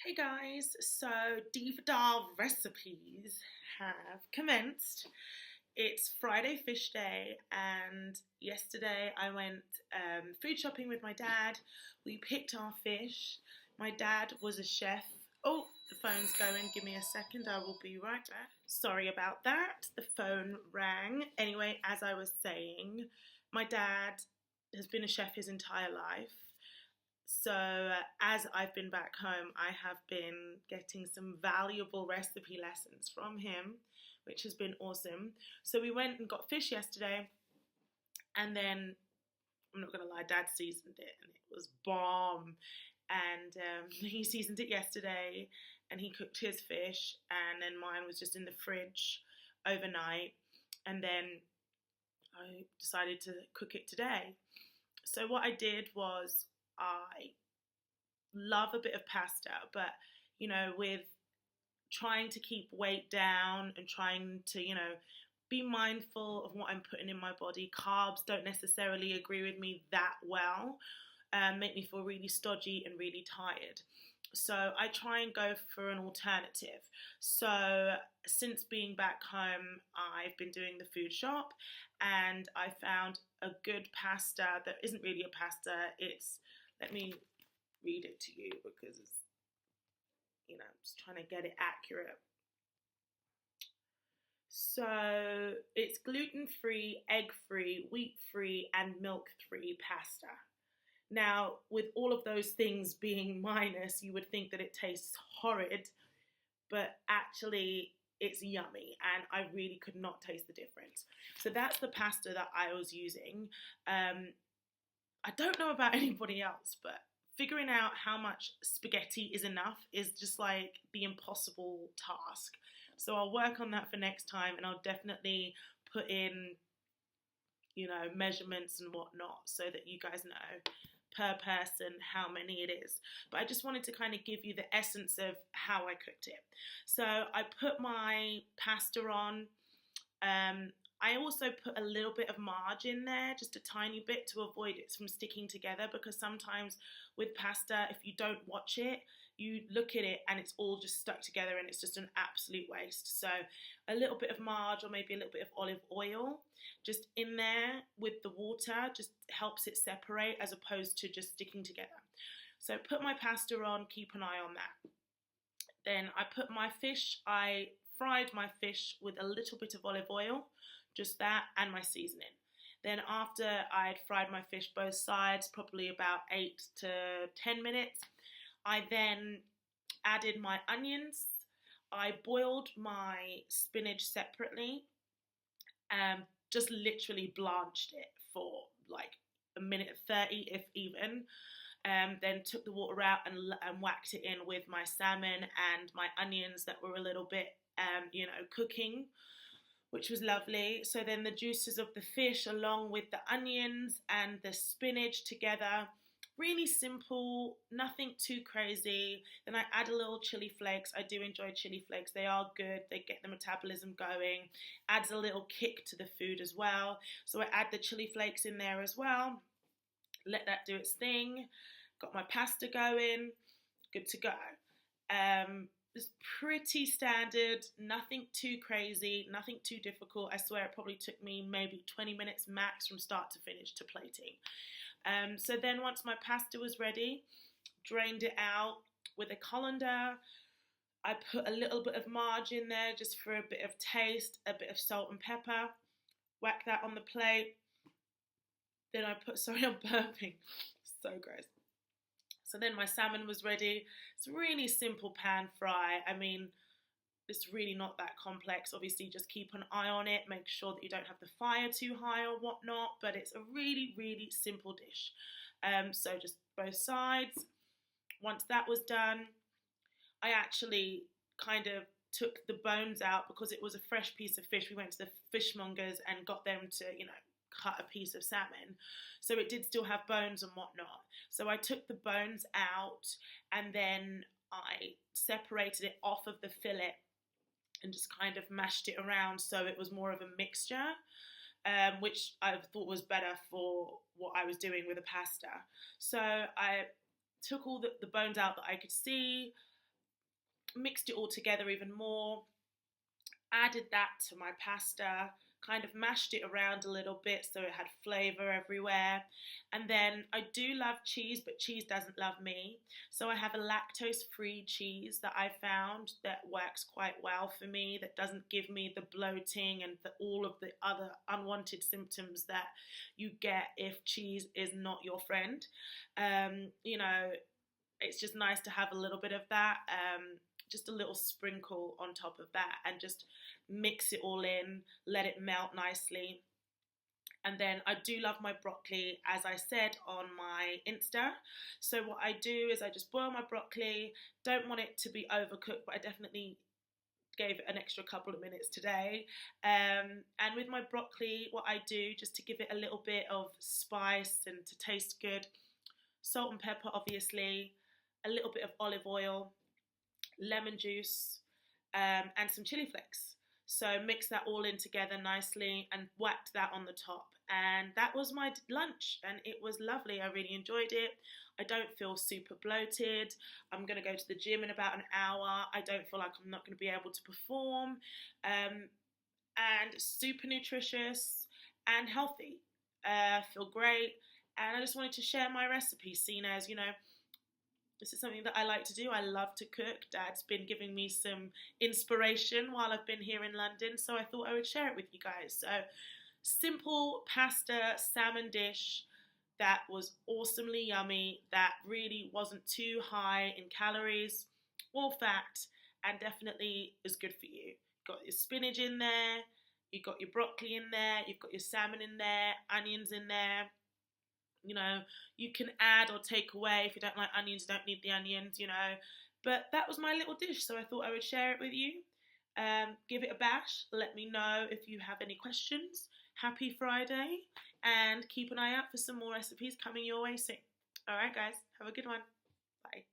Hey guys, so Divadarv Recipes have commenced. It's Friday Fish Day, and yesterday I went food shopping with my dad. We picked our fish. My dad was a chef. Oh, the phone's going. Give me a second. I will be right back. Sorry about that. The phone rang. Anyway, as I was saying, my dad has been a chef his entire life. So, as I've been back home, I have been getting some valuable recipe lessons from him, which has been awesome. So, we went and got fish yesterday, and then I'm not gonna lie, Dad seasoned it, and it was bomb. And he seasoned it yesterday, and he cooked his fish, and then mine was just in the fridge overnight, and then I decided to cook it today. So, what I did was I love a bit of pasta, but with trying to keep weight down and trying to, be mindful of what I'm putting in my body, carbs don't necessarily agree with me that well, make me feel really stodgy and really tired. So I try and go for an alternative. So since being back home, I've been doing the food shop and I found a good pasta that isn't really a pasta. Let me read it to you because I'm just trying to get it accurate. So it's gluten-free, egg-free, wheat-free, and milk-free pasta. Now, with all of those things being minus, you would think that it tastes horrid, but actually it's yummy and I really could not taste the difference. So that's the pasta that I was using. I don't know about anybody else, but figuring out how much spaghetti is enough is just like the impossible task. So I'll work on that for next time and I'll definitely put in, measurements and whatnot so that you guys know per person how many it is. But I just wanted to kind of give you the essence of how I cooked it. So I put my pasta on. I also put a little bit of marg in there, just a tiny bit to avoid it from sticking together, because sometimes with pasta, if you don't watch it, you look at it and it's all just stuck together and it's just an absolute waste. So a little bit of marg or maybe a little bit of olive oil just in there with the water just helps it separate as opposed to just sticking together. So put my pasta on, keep an eye on that. Then I put my fish, I fried my fish with a little bit of olive oil, just that, and my seasoning. Then after I'd fried my fish both sides, probably about 8 to 10 minutes, I then added my onions. I boiled my spinach separately, just literally blanched it for like a minute 30, if even. Then took the water out and whacked it in with my salmon and my onions that were a little bit, cooking, which was lovely. So then the juices of the fish along with the onions and the spinach together, really simple, nothing too crazy. Then I add a little chili flakes. I do enjoy chili flakes. They are good. They get the metabolism going. Adds a little kick to the food as well. So I add the chili flakes in there as well. Let that do its thing. Got my pasta going. Good to go. It's pretty standard, nothing too crazy, nothing too difficult. I swear it probably took me maybe 20 minutes max from start to finish to plating. So then once my pasta was ready, drained it out with a colander. I put a little bit of marg in there just for a bit of taste, a bit of salt and pepper. Whack that on the plate. Then I put, sorry, I'm burping. So gross. So then my salmon was ready. It's a really simple pan fry. I mean, it's really not that complex. Obviously, just keep an eye on it. Make sure that you don't have the fire too high or whatnot. But it's a really, really simple dish. So just both sides. Once that was done, I actually kind of took the bones out because it was a fresh piece of fish. We went to the fishmongers and got them to, cut a piece of salmon. So it did still have bones and whatnot. So I took the bones out and then I separated it off of the fillet and just kind of mashed it around so it was more of a mixture, which I thought was better for what I was doing with the pasta. So I took all the bones out that I could see, mixed it all together even more, added that to my pasta, kind of mashed it around a little bit so it had flavour everywhere. And then I do love cheese, but cheese doesn't love me. So I have a lactose-free cheese that I found that works quite well for me, that doesn't give me the bloating and all of the other unwanted symptoms that you get if cheese is not your friend. You know, it's just nice to have a little bit of that, just a little sprinkle on top of that, and just mix it all in, let it melt nicely. And then I do love my broccoli, as I said on my Insta. So what I do is I just boil my broccoli. Don't want it to be overcooked, but I definitely gave it an extra couple of minutes today. And with my broccoli, what I do, just to give it a little bit of spice and to taste good, salt and pepper, obviously, a little bit of olive oil, lemon juice, and some chili flakes. So mix that all in together nicely and whacked that on the top. And that was my lunch, and it was lovely. I really enjoyed it. I don't feel super bloated. I'm going to go to the gym in about an hour. I don't feel like I'm not going to be able to perform. And super nutritious and healthy. Feel great. And I just wanted to share my recipe, seeing as, you know, this is something that I like to do. I love to cook. Dad's been giving me some inspiration while I've been here in London, so I thought I would share it with you guys. So, simple pasta salmon dish that was awesomely yummy, that really wasn't too high in calories or fat, and definitely is good for you. You've got your spinach in there, you've got your broccoli in there, you've got your salmon in there, onions in there. You know, you can add or take away. If you don't like onions, don't need the onions, you know. But that was my little dish, so I thought I would share it with you. Give it a bash. Let me know if you have any questions. Happy Friday, and keep an eye out for some more recipes coming your way soon. All right, guys, have a good one. Bye.